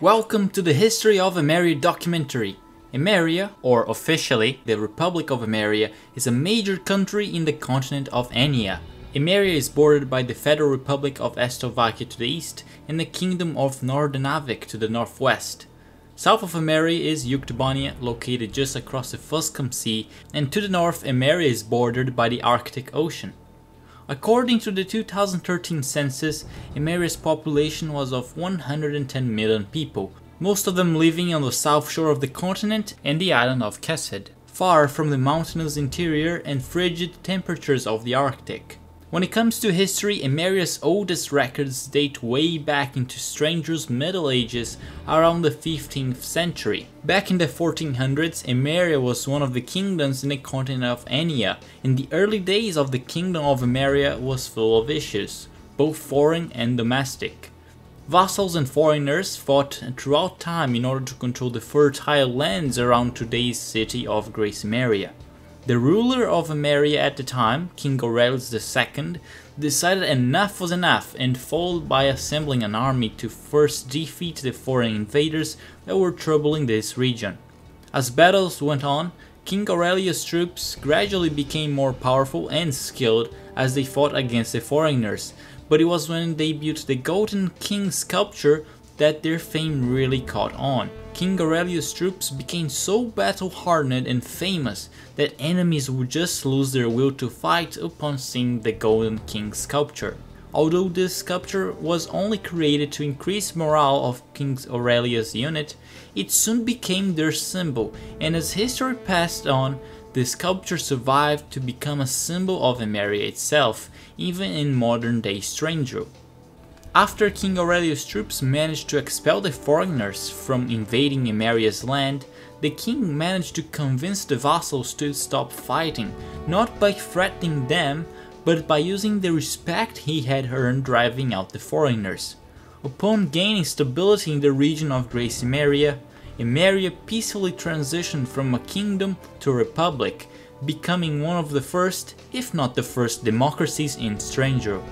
Welcome to the History of Emmeria documentary. Emmeria, or officially the Republic of Emmeria, is a major country in the continent of Anea. Emmeria is bordered by the Federal Republic of Slovakia to the east and the Kingdom of Nordernavik to the northwest. South of Emmeria is Yuktobania, located just across the Fuscum Sea, and to the north Emmeria is bordered by the Arctic Ocean. According to the 2013 census, Emmeria's population was of 110 million people, most of them living on the south shore of the continent and the island of Kesed, far from the mountainous interior and frigid temperatures of the Arctic. When it comes to history, Emmeria's oldest records date way back into Strangereal's Middle Ages, around the 15th century. Back in the 1400s, Emmeria was one of the kingdoms in the continent of Anea. In the early days of the Kingdom of Emmeria was full of issues, both foreign and domestic. Vassals and foreigners fought throughout time in order to control the fertile lands around today's city of Great Emmeria. The ruler of Emmeria at the time, King Aurelius II, decided enough was enough and followed by assembling an army to first defeat the foreign invaders that were troubling this region. As battles went on, King Aurelius' troops gradually became more powerful and skilled as they fought against the foreigners, but it was when they built the Golden King sculpture that their fame really caught on. King Aurelius' troops became so battle-hardened and famous that enemies would just lose their will to fight upon seeing the Golden King sculpture. Although this sculpture was only created to increase morale of King Aurelius' unit, it soon became their symbol, and as history passed on, the sculpture survived to become a symbol of Emmeria itself, even in modern-day Strangereal. After King Aurelius' troops managed to expel the foreigners from invading Emmeria's land, the king managed to convince the vassals to stop fighting, not by threatening them, but by using the respect he had earned driving out the foreigners. Upon gaining stability in the region of Great Emmeria, Emmeria peacefully transitioned from a kingdom to a republic, becoming one of the first, if not the first, democracies in Strangereal.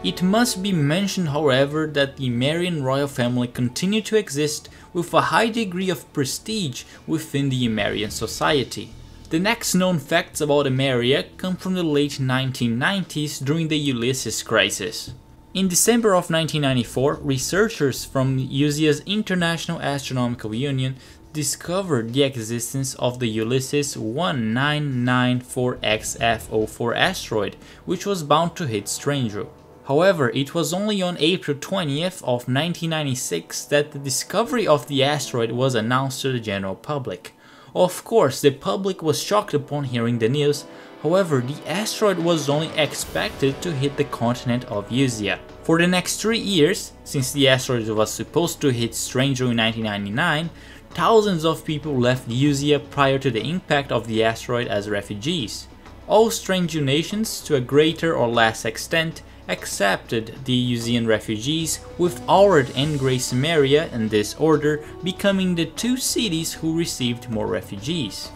It must be mentioned, however, that the Emmerian royal family continued to exist with a high degree of prestige within the Emmerian society. The next known facts about Emmeria come from the late 1990s during the Ulysses crisis. In December of 1994, researchers from USIA's International Astronomical Union discovered the existence of the Ulysses 1994XF04 asteroid, which was bound to hit Strangereal. However, it was only on April 20th of 1996 that the discovery of the asteroid was announced to the general public. Of course, the public was shocked upon hearing the news. However, the asteroid was only expected to hit the continent of USIA. For the next 3 years, since the asteroid was supposed to hit Strangereal in 1999, thousands of people left USIA prior to the impact of the asteroid as refugees. All Strangereal nations, to a greater or less extent, accepted the USIAN refugees, with Aurad and Great Emmeria in this order becoming the two cities who received more refugees.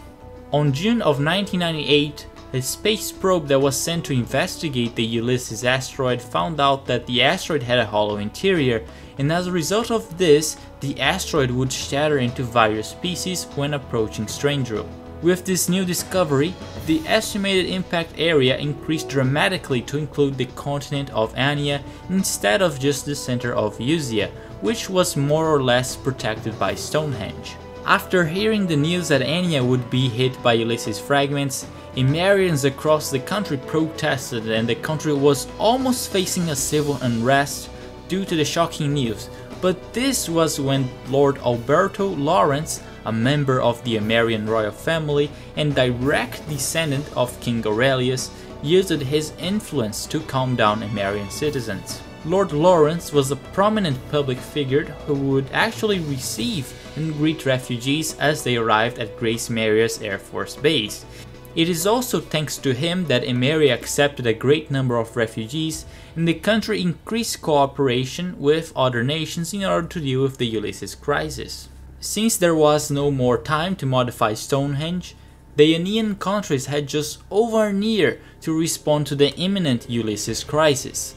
On June of 1998, a space probe that was sent to investigate the Ulysses asteroid found out that the asteroid had a hollow interior, and as a result of this, the asteroid would shatter into various pieces when approaching Strangereal. With this new discovery, the estimated impact area increased dramatically to include the continent of Anea instead of just the center of USIA, which was more or less protected by Stonehenge. After hearing the news that Anea would be hit by Ulysses fragments, Emmerians across the country protested and the country was almost facing a civil unrest due to the shocking news. But this was when Lord Alberto Lawrence, a member of the Emmerian royal family and direct descendant of King Aurelius, used his influence to calm down Emmerian citizens. Lord Lawrence was a prominent public figure who would actually receive and greet refugees as they arrived at Great Emmeria's Air Force Base. It is also thanks to him that Emmeria accepted a great number of refugees, and the country increased cooperation with other nations in order to deal with the Ulysses crisis. Since there was no more time to modify Stonehenge, the Aenean countries had just over a year to respond to the imminent Ulysses crisis.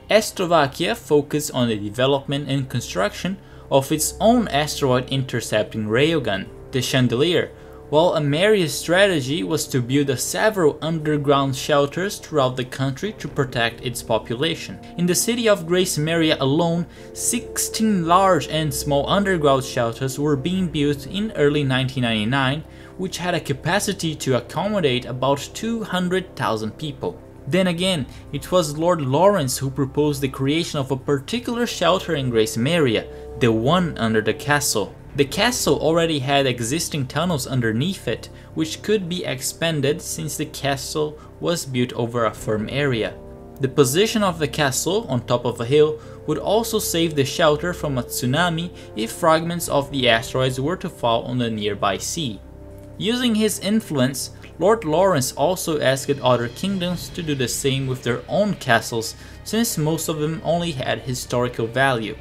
Slovakia focused on the development and construction, of its own asteroid intercepting railgun, the Chandelier, while Emmeria's strategy was to build several underground shelters throughout the country to protect its population. In the city of Grace Emmeria alone, 16 large and small underground shelters were being built in early 1999, which had a capacity to accommodate about 200,000 people. Then again, it was Lord Lawrence who proposed the creation of a particular shelter in Grace Emmeria, the one under the castle. The castle already had existing tunnels underneath it, which could be expanded since the castle was built over a firm area. The position of the castle on top of a hill would also save the shelter from a tsunami if fragments of the asteroids were to fall on the nearby sea. Using his influence, Lord Lawrence also asked other kingdoms to do the same with their own castles, since most of them only had historical value.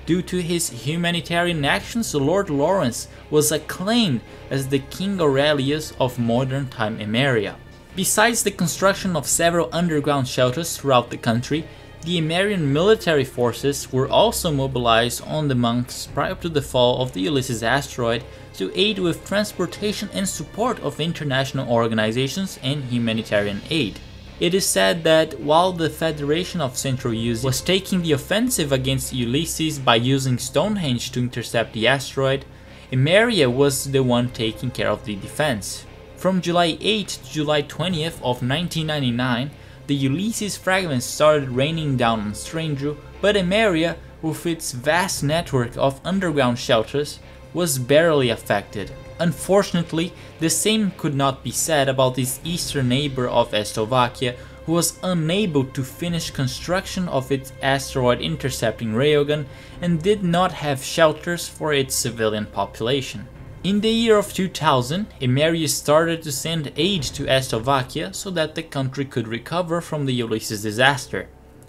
Due to his humanitarian actions, Lord Lawrence was acclaimed as the King Aurelius of modern time Emmeria. Besides the construction of several underground shelters throughout the country, the Emmerian military forces were also mobilized on the monks prior to the fall of the Ulysses asteroid to aid with transportation and support of international organizations and humanitarian aid. It is said that while the Federation of Central Uzi was taking the offensive against Ulysses by using Stonehenge to intercept the asteroid, Emmeria was the one taking care of the defense. From July 8 to July 20th of 1999, the Ulysses fragments started raining down on Strangereal, but Emmeria, with its vast network of underground shelters, was barely affected. Unfortunately, the same could not be said about its eastern neighbor of Slovakia, who was unable to finish construction of its asteroid intercepting railgun and did not have shelters for its civilian population. In the year of 2000, Emmeria started to send aid to Slovakia so that the country could recover from the Ulysses disaster.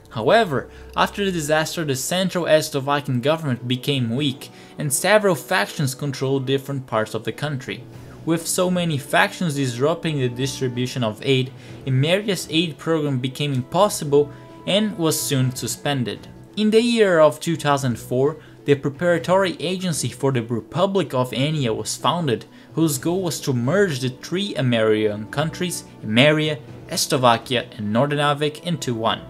However, after the disaster, the central Slovakian government became weak and several factions controlled different parts of the country. With so many factions disrupting the distribution of aid, Emmeria's aid program became impossible and was soon suspended. In the year of 2004, the preparatory agency for the Republic of Anea was founded, whose goal was to merge the three Emmerian countries, Emmeria, Slovakia and Nordernavik, into one.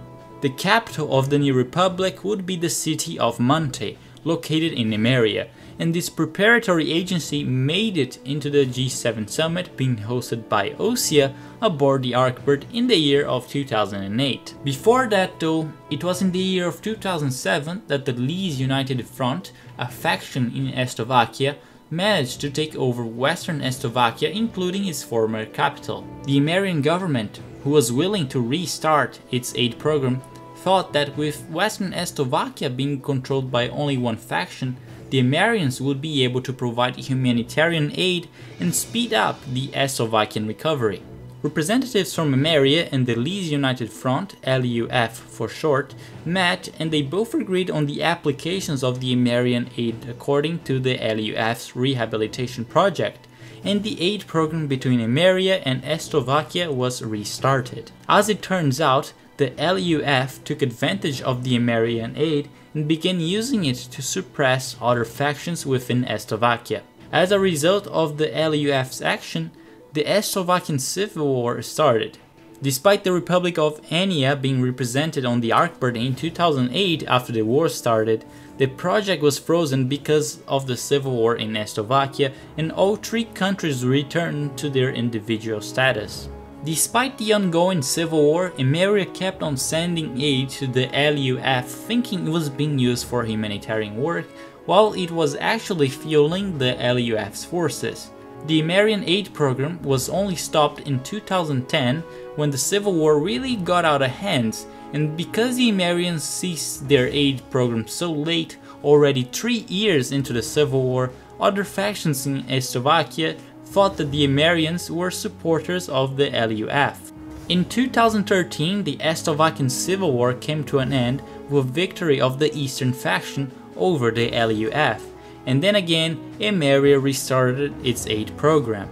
The capital of the new republic would be the city of Mante, located in Emmeria, and this preparatory agency made it into the G7 summit being hosted by Osea aboard the Arkbird in the year of 2008. Before that though, it was in the year of 2007 that the Lees United Front, a faction in Slovakia, managed to take over western Slovakia, including its former capital. The Emmerian government, who was willing to restart its aid program, thought that with western Slovakia being controlled by only one faction, the Emmerians would be able to provide humanitarian aid and speed up the Slovakian recovery. Representatives from Emmeria and the Lees United Front, LUF for short, met and they both agreed on the applications of the Emmerian aid according to the LUF's rehabilitation project, and the aid program between Emmeria and Slovakia was restarted. As it turns out, the LUF took advantage of the Emmerian aid and began using it to suppress other factions within Slovakia. As a result of the LUF's action, the Slovakian Civil War started. Despite the Republic of Anea being represented on the Arkbird in 2008 after the war started, the project was frozen because of the civil war in Slovakia, and all three countries returned to their individual status. Despite the ongoing civil war, Emmeria kept on sending aid to the LUF, thinking it was being used for humanitarian work, while it was actually fueling the LUF's forces. The Emmerian aid program was only stopped in 2010 when the civil war really got out of hand, and because the Emmerians ceased their aid program so late, already 3 years into the civil war, other factions in Slovakia thought that the Emmerians were supporters of the LUF. In 2013, the Slovakian Civil War came to an end with victory of the Eastern faction over the LUF, and then again, Emmeria restarted its aid program.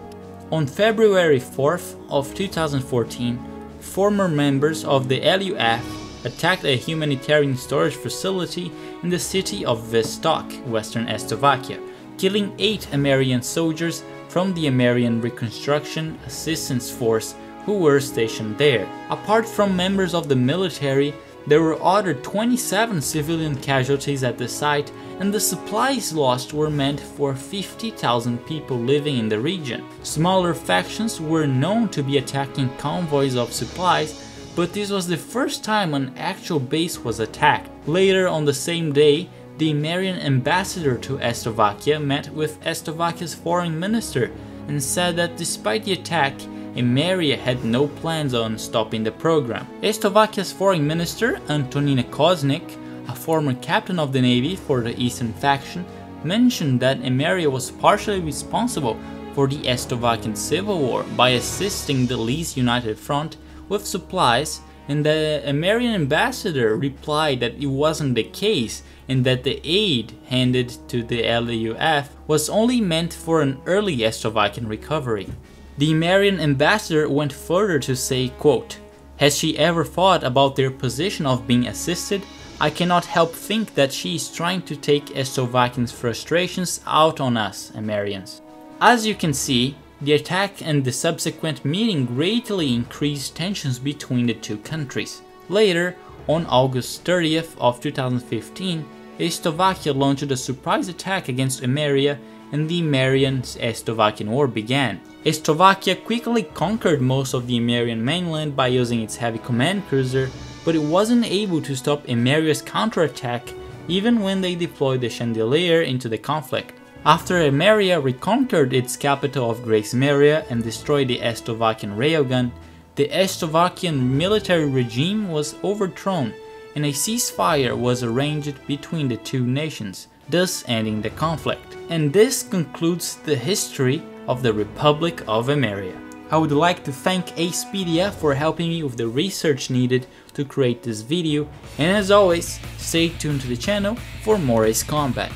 On February 4th of 2014, former members of the LUF attacked a humanitarian storage facility in the city of Vostok, western Slovakia, killing 8 Emmerian soldiers from the Emmerian Reconstruction Assistance Force who were stationed there. Apart from members of the military, there were other 27 civilian casualties at the site, and the supplies lost were meant for 50,000 people living in the region. Smaller factions were known to be attacking convoys of supplies, but this was the first time an actual base was attacked. Later on the same day, the Emmerian ambassador to Slovakia met with Slovakia's foreign minister and said that despite the attack, Emmeria had no plans on stopping the program. Slovakia's foreign minister, Antonina Koznik, a former captain of the navy for the eastern faction, mentioned that Emmeria was partially responsible for the Slovakian civil war by assisting the least united front with supplies, and the Emmerian ambassador replied that it wasn't the case and that the aid handed to the LUF was only meant for an early Slovakian recovery. The Emmerian ambassador went further to say, quote, "Has she ever thought about their position of being assisted? I cannot help think that she is trying to take Slovakians' frustrations out on us, Emmerians." As you can see, the attack and the subsequent meeting greatly increased tensions between the two countries. Later, on August 30th of 2015, Slovakia launched a surprise attack against Emmeria, and the Emmerian-Slovakian War began. Slovakia quickly conquered most of the Emmerian mainland by using its heavy command cruiser, but it wasn't able to stop Emmeria's counterattack even when they deployed the Chandelier into the conflict. After Emmeria reconquered its capital of Great Emmeria and destroyed the Slovakian railgun, the Slovakian military regime was overthrown and a ceasefire was arranged between the two nations, thus ending the conflict. And this concludes the history of the Republic of Emmeria. I would like to thank Acepedia for helping me with the research needed to create this video, and as always, stay tuned to the channel for more Ace Combat.